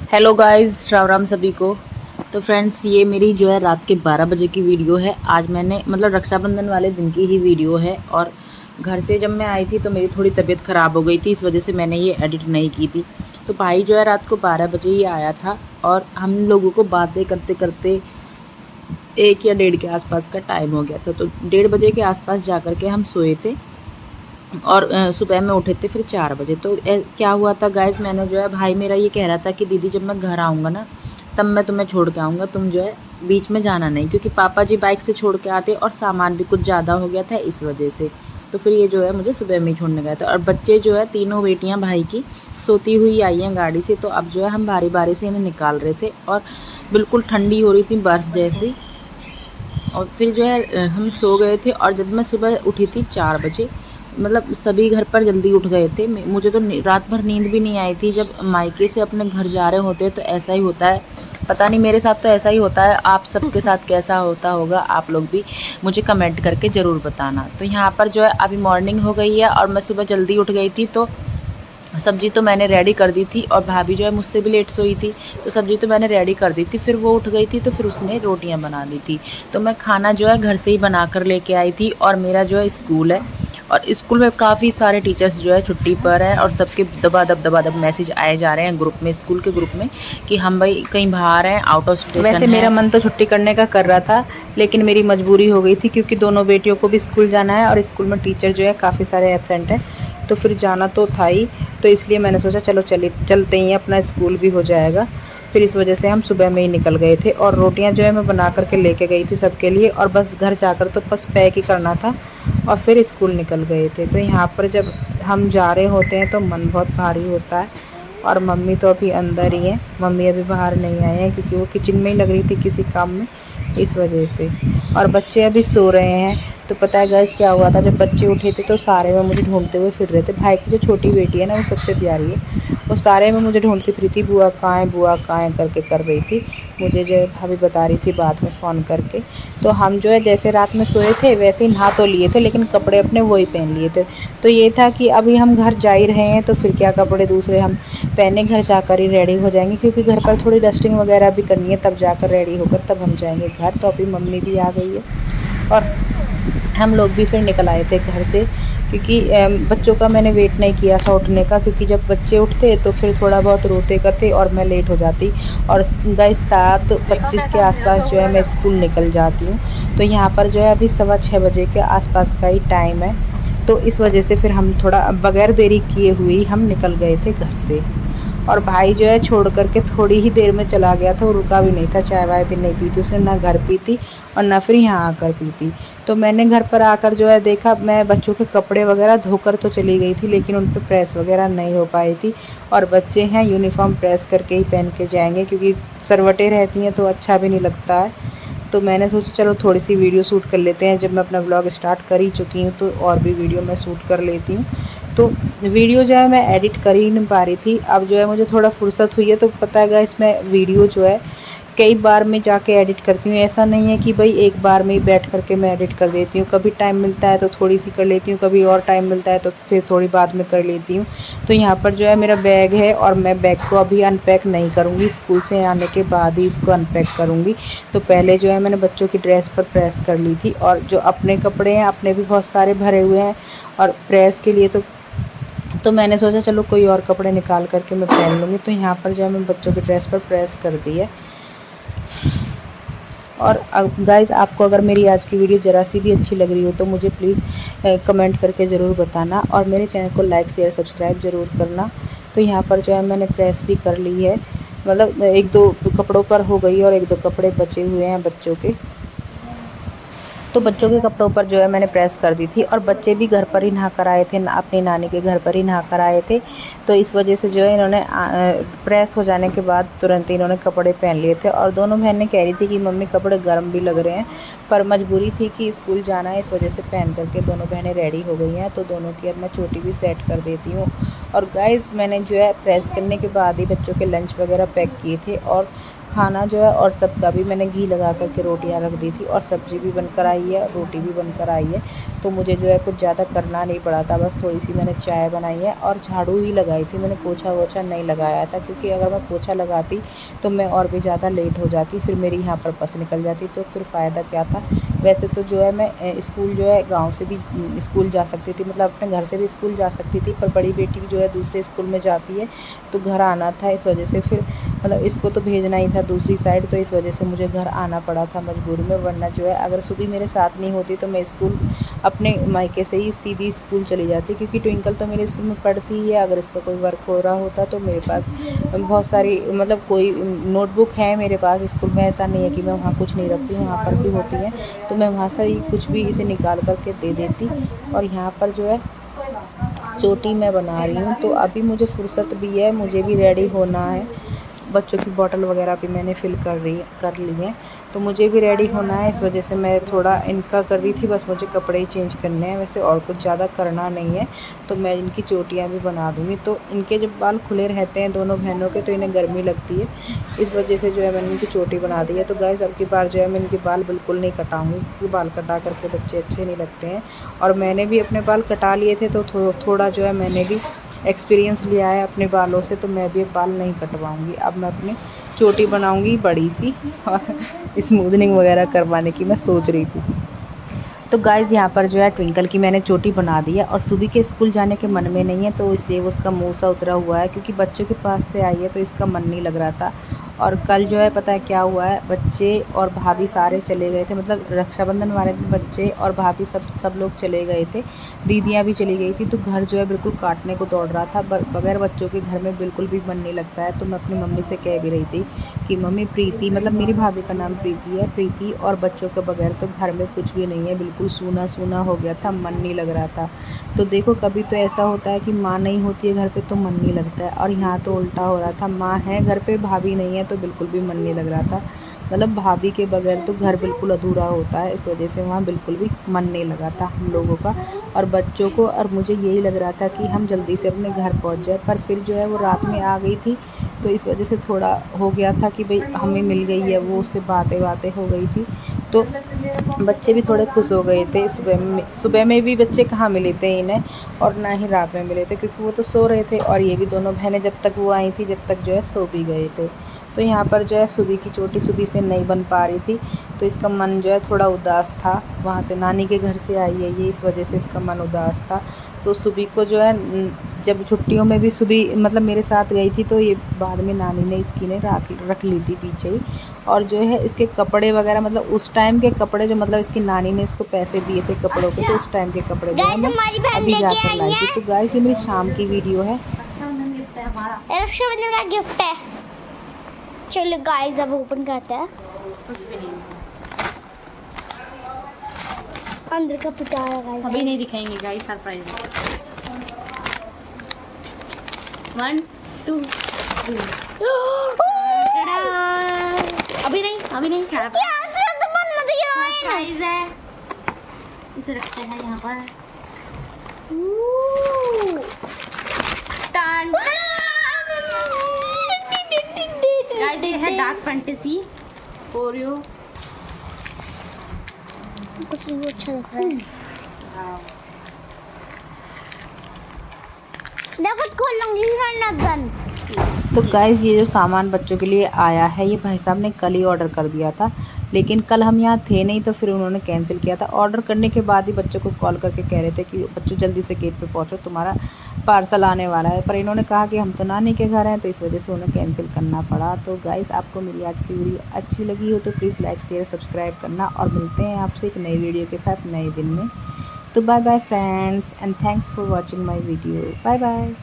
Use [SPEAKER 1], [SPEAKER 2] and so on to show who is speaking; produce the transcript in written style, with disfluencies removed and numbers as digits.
[SPEAKER 1] Hello guys, Ram Ram सभी को। तो फ्रेंड्स, ये मेरी जो है रात के 12 बजे की वीडियो है। आज मैंने मतलब रक्षाबंधन वाले दिन की ही वीडियो है। और घर से जब मैं आई थी तो मेरी थोड़ी तबीयत ख़राब हो गई थी, इस वजह से मैंने ये एडिट नहीं की थी। तो भाई जो है रात को 12 बजे ही आया था और हम लोगों को बातें करते करते 1 या 1:30 के आसपास का टाइम हो गया था। तो 1:30 बजे के आसपास जा कर के हम सोए थे और सुबह में उठे थे फिर 4 बजे। तो क्या हुआ था गाइस, मैंने जो है भाई मेरा ये कह रहा था कि दीदी जब मैं घर आऊँगा ना तब मैं तुम्हें छोड़ के आऊँगा, तुम जो है बीच में जाना नहीं, क्योंकि पापा जी बाइक से छोड़ के आते और सामान भी कुछ ज़्यादा हो गया था इस वजह से। तो फिर ये जो है मुझे सुबह में ही छोड़ने गया था। और बच्चे जो है तीनों बेटियाँ भाई की सोती हुई आई हैं गाड़ी से। तो अब जो है हम बारी बारी से इन्हें निकाल रहे थे और बिल्कुल ठंडी हो रही थी, बर्फ़ जैसी। और फिर जो है हम सो गए थे। और जब मैं सुबह उठी थी 4 बजे, मतलब सभी घर पर जल्दी उठ गए थे। मुझे तो रात भर नींद भी नहीं आई थी। जब मायके से अपने घर जा रहे होते हैं तो ऐसा ही होता है, पता नहीं मेरे साथ तो ऐसा ही होता है। आप सबके साथ कैसा होता होगा, आप लोग भी मुझे कमेंट करके ज़रूर बताना। तो यहाँ पर जो है अभी मॉर्निंग हो गई है और मैं सुबह जल्दी उठ गई थी। तो सब्ज़ी तो मैंने रेडी कर दी थी और भाभी जो है मुझसे भी लेट सोई थी, तो सब्ज़ी तो मैंने रेडी कर दी थी। फिर वो उठ गई थी तो फिर उसने रोटियां बना दी थी। तो मैं खाना जो है घर से ही बना कर लेके आई थी। और मेरा जो है स्कूल है और स्कूल में काफ़ी सारे टीचर्स जो है छुट्टी पर हैं और सबके दबादब मैसेज आए जा रहे हैं ग्रुप में, स्कूल के ग्रुप में, कि हम भाई कहीं बाहर हैं, आउट ऑफ स्टेशन
[SPEAKER 2] वैसे मेरा मन तो छुट्टी करने का कर रहा था, लेकिन मेरी मजबूरी हो गई थी क्योंकि दोनों बेटियों को भी स्कूल जाना है और स्कूल में टीचर जो है काफ़ी सारे एब्सेंट हैं। तो फिर जाना तो था ही, तो इसलिए मैंने सोचा चलो चलते ही अपना स्कूल भी हो जाएगा। फिर इस वजह से हम सुबह में ही निकल गए थे और रोटियां जो है मैं बना करके लेके गई थी सबके लिए, और बस घर जाकर तो बस पैक ही करना था और फिर स्कूल निकल गए थे। तो यहाँ पर जब हम जा रहे होते हैं तो मन बहुत भारी होता है। और मम्मी तो अभी अंदर ही है, मम्मी अभी बाहर नहीं आए हैं क्योंकि वो किचन में ही लग रही थी किसी काम में, इस वजह से। और बच्चे अभी सो रहे हैं। तो पता है गैस क्या हुआ था, जब बच्चे उठे थे तो सारे में मुझे ढूंढते हुए फिर रहे थे। भाई की जो छोटी बेटी है ना, वो सबसे प्यारी है, वो सारे में मुझे ढूंढती फिरी थी, बुआ कहाँ है करके कर रही थी। मुझे जो है भाभी बता रही थी बाद में फ़ोन करके। तो हम जो है जैसे रात में सोए थे वैसे ही नहा तो लिए थे, लेकिन कपड़े अपने वही पहन लिए थे। तो ये था कि अभी हम घर जा ही रहे हैं तो फिर क्या कपड़े दूसरे हम पहने, घर जाकर ही रेडी हो जाएंगे, क्योंकि घर पर थोड़ी डस्टिंग वगैरह भी करनी है, तब जाकर रेडी होकर तब हम जाएंगे घर। तो अभी मम्मी भी आ गई है और हम लोग भी फिर निकल आए थे घर से, क्योंकि बच्चों का मैंने वेट नहीं किया था उठने का, क्योंकि जब बच्चे उठते तो फिर थोड़ा बहुत रोते करते और मैं लेट हो जाती। और गाइस 7:25 के आसपास जो है मैं स्कूल निकल जाती हूँ। तो यहाँ पर जो है अभी 6:15 बजे के आसपास का ही टाइम है। तो इस वजह से फिर हम थोड़ा बगैर देरी किए हुए ही हम निकल गए थे घर से। और भाई जो है छोड़ करके थोड़ी ही देर में चला गया था, वो रुका भी नहीं था, चाय वाय भी नहीं पी थी उसने, ना घर पी थी और ना फिर यहाँ आकर पी थी। तो मैंने घर पर आकर जो है देखा, मैं बच्चों के कपड़े वगैरह धोकर तो चली गई थी, लेकिन उन पर प्रेस वगैरह नहीं हो पाई थी। और बच्चे हैं यूनिफॉर्म प्रेस करके ही पहन के जाएंगे, क्योंकि सरवटें रहती हैं तो अच्छा भी नहीं लगता है। तो मैंने सोचा चलो थोड़ी सी वीडियो शूट कर लेते हैं, जब मैं अपना ब्लॉग स्टार्ट कर ही चुकी हूँ तो और भी वीडियो मैं शूट कर लेती हूँ। तो वीडियो जो है मैं एडिट कर ही नहीं पा रही थी। अब जो है मुझे थोड़ा फुर्सत हुई है, तो पता है इसमें वीडियो जो है कई बार मैं जाके एडिट करती हूँ। ऐसा नहीं है कि भाई एक बार में ही बैठ करके मैं एडिट कर देती हूँ, कभी टाइम मिलता है तो थोड़ी सी कर लेती हूँ, कभी और टाइम मिलता है तो फिर थोड़ी बाद में कर लेती हूँ। तो यहाँ पर जो है मेरा बैग है और मैं बैग को अभी अनपैक नहीं करूँगी, स्कूल से आने के बाद ही इसको अनपैक करूँगी। तो पहले जो है मैंने बच्चों की ड्रेस पर प्रेस कर ली थी, और जो अपने कपड़े हैं अपने भी बहुत सारे भरे हुए हैं और प्रेस के लिए तो मैंने सोचा चलो कोई और कपड़े निकाल करके मैं पहन लूँगी। तो यहाँ पर जो है मैं बच्चों की ड्रेस पर प्रेस कर दी है। और गाइज़ आपको अगर मेरी आज की वीडियो ज़रा सी भी अच्छी लग रही हो तो मुझे प्लीज़ कमेंट करके ज़रूर बताना, और मेरे चैनल को लाइक शेयर सब्सक्राइब ज़रूर करना। तो यहाँ पर जो है मैंने प्रेस भी कर ली है, मतलब 1-2 कपड़ों पर हो गई और 1-2 कपड़े बचे हुए हैं बच्चों के। तो बच्चों के कपड़ों पर जो है मैंने प्रेस कर दी थी, और बच्चे भी घर पर ही नहा कर आए थे, अपनी नानी के घर पर ही नहा कर आए थे। तो इस वजह से जो है इन्होंने प्रेस हो जाने के बाद तुरंत ही इन्होंने कपड़े पहन लिए थे। और दोनों बहनें कह रही थी कि मम्मी कपड़े गर्म भी लग रहे हैं, पर मजबूरी थी कि स्कूल जाना है, इस वजह से पहन करके दोनों बहनें रेडी हो गई हैं। तो दोनों की अब मैं चोटी भी सेट कर देती हूँ। और गाइज़ मैंने जो है प्रेस करने के बाद ही बच्चों के लंच वगैरह पैक किए थे, और खाना जो है और सबका भी मैंने घी लगा करके रोटियां रख दी थी और सब्ज़ी भी बनकर आई है, रोटी भी बनकर आई है। तो मुझे जो है कुछ ज़्यादा करना नहीं पड़ा था, बस थोड़ी सी मैंने चाय बनाई है और झाड़ू ही लगाई थी, मैंने पोछा वोछा नहीं लगाया था, क्योंकि अगर मैं पोछा लगाती तो मैं और भी ज़्यादा लेट हो जाती, फिर मेरी यहाँ पर पस निकल जाती, तो फिर फ़ायदा क्या था। वैसे तो जो है मैं स्कूल जो है गाँव से भी स्कूल जा सकती थी, मतलब अपने घर से भी स्कूल जा सकती थी, पर बड़ी बेटी जो है दूसरे स्कूल में जाती है तो घर आना था, इस वजह से फिर मतलब इसको तो भेजना ही था दूसरी साइड, तो इस वजह से मुझे घर आना पड़ा था मजबूरी में। वरना जो है अगर सुबह मेरे साथ नहीं होती तो मैं स्कूल अपने मायके से ही सीधी स्कूल चली जाती, क्योंकि ट्विंकल तो मेरे स्कूल में पढ़ती ही है। अगर इसका कोई वर्क हो रहा होता तो मेरे पास बहुत सारी मतलब कोई नोटबुक है मेरे पास स्कूल में, ऐसा नहीं है कि मैं वहाँ कुछ नहीं रखती हूँ, वहाँ पर भी होती है, तो मैं वहाँ से ही कुछ भी इसे निकाल करके दे देती। और यहाँ पर जो है चोटी मैं बना रही हूँ, तो अभी मुझे फुर्सत भी है, मुझे भी रेडी होना है। बच्चों की बॉटल वगैरह भी मैंने फ़िल कर ली है, तो मुझे भी रेडी होना है, इस वजह से मैं थोड़ा इनका कर रही थी, बस मुझे कपड़े ही चेंज करने हैं, वैसे और कुछ ज़्यादा करना नहीं है। तो मैं इनकी चोटियाँ भी बना दूँगी। तो इनके जब बाल खुले रहते हैं दोनों बहनों के, तो इन्हें गर्मी लगती है, इस वजह से जो है मैंने इनकी चोटी बना दी है। तो गाइस अब की बार जो है मैं इनके बाल बिल्कुल नहीं कटाऊँगी, क्योंकि बाल कटा करके बच्चे अच्छे नहीं लगते हैं। और मैंने भी अपने बाल कटा लिए थे, तो थोड़ा जो है मैंने भी एक्सपीरियंस लिया है अपने बालों से, तो मैं भी बाल नहीं कटवाऊँगी। अब मैं अपनी चोटी बनाऊँगी बड़ी सी, और स्मूदनिंग वगैरह करवाने की मैं सोच रही थी। तो गाइज़ यहाँ पर जो है ट्विंकल की मैंने चोटी बना दी है, और सुबह के स्कूल जाने के मन में नहीं है, तो इसलिए वो उसका मुँह सा उतरा हुआ है, क्योंकि बच्चों के पास से आई है तो इसका मन नहीं लग रहा था। और कल जो है पता है क्या हुआ है, बच्चे और भाभी सारे चले गए थे, मतलब रक्षाबंधन वाले दिन बच्चे और भाभी सब लोग चले गए थे, दीदियाँ भी चली गई थी, तो घर जो है बिल्कुल काटने को दौड़ रहा था। बगैर बच्चों के घर में बिल्कुल भी मन नहीं लगता है। तो मैं अपनी मम्मी से कह भी रही थी कि मम्मी प्रीति, मतलब मेरी भाभी का नाम प्रीति है, प्रीति और बच्चों के बगैर तो घर में कुछ भी नहीं है, बिल्कुल सूना सूना हो गया था, मन नहीं लग रहा था। तो देखो कभी तो ऐसा होता है कि माँ नहीं होती है घर पे तो मन नहीं लगता है, और यहाँ तो उल्टा हो रहा था, माँ है घर पे भाभी नहीं है तो बिल्कुल भी मन नहीं लग रहा था। मतलब भाभी के बगैर तो घर बिल्कुल अधूरा होता है, इस वजह से वहाँ बिल्कुल भी मन नहीं लगा था हम लोगों का और बच्चों को। और मुझे यही लग रहा था कि हम जल्दी से अपने घर पहुँच जाए, पर फिर जो है वो रात में आ गई थी, तो इस वजह से थोड़ा हो गया था कि भाई हमें मिल गई है, वो उससे बातें हो गई थी, तो बच्चे भी थोड़े खुश हो गए थे। सुबह में भी बच्चे कहाँ मिले थे इन्हें, और ना ही रात में मिले थे, क्योंकि वो तो सो रहे थे, और ये भी दोनों बहनें जब तक वो आई थी जब तक जो है सो भी गए थे। तो यहाँ पर जो है सुबह की चोटी सुबह से नहीं बन पा रही थी, तो इसका मन जो है थोड़ा उदास था, वहाँ से नानी के घर से आई है ये, इस वजह से इसका मन उदास था। तो सुबह को जो है जब छुट्टियों में भी सुबह मतलब मेरे साथ गई थी, तो ये बाद में नानी ने इसकी ने रख ली थी पीछे ही। और जो है इसके कपड़े वगैरह, मतलब उस टाइम के कपड़े जो मतलब इसकी नानी ने इसको पैसे दिए थे कपड़ों के, तो उस टाइम के कपड़े जो है मैं अभी जाकर लाई थी। तो गाइस ये मेरी शाम की वीडियो है,
[SPEAKER 3] रक्षाबंधन का गिफ्ट है। चलो गाइस अब ओपन करते हैं। अंदर का पिटारा गाइस
[SPEAKER 1] अभी नहीं दिखाएंगे गाइस, सरप्राइज है। 1 2 3 अभी नहीं सरप्राइज है, इसे रखते हैं यहाँ पर। गाइस ये है डार्क फैंटेसी ओरियो,
[SPEAKER 3] कुछ भी अच्छा लग रहा है। देखो खोल लूंगी गन।
[SPEAKER 2] तो गाइज़ ये जो सामान बच्चों के लिए आया है, ये भाई साहब ने कल ही ऑर्डर कर दिया था, लेकिन कल हम यहाँ थे नहीं, तो फिर उन्होंने कैंसिल किया था। ऑर्डर करने के बाद ही बच्चों को कॉल करके कह रहे थे कि बच्चों जल्दी से गेट पे पहुँचो, तुम्हारा पार्सल आने वाला है, पर इन्होंने कहा कि हम तो नानी के घर हैं, तो इस वजह से उन्हें कैंसिल करना पड़ा। तो गाइज़ आपको मेरी आज की वीडियो अच्छी लगी हो तो प्लीज़ लाइक शेयर सब्सक्राइब करना, और मिलते हैं आपसे एक नई वीडियो के साथ नए दिन में। तो bye bye friends, and thanks for watching my video. Bye bye.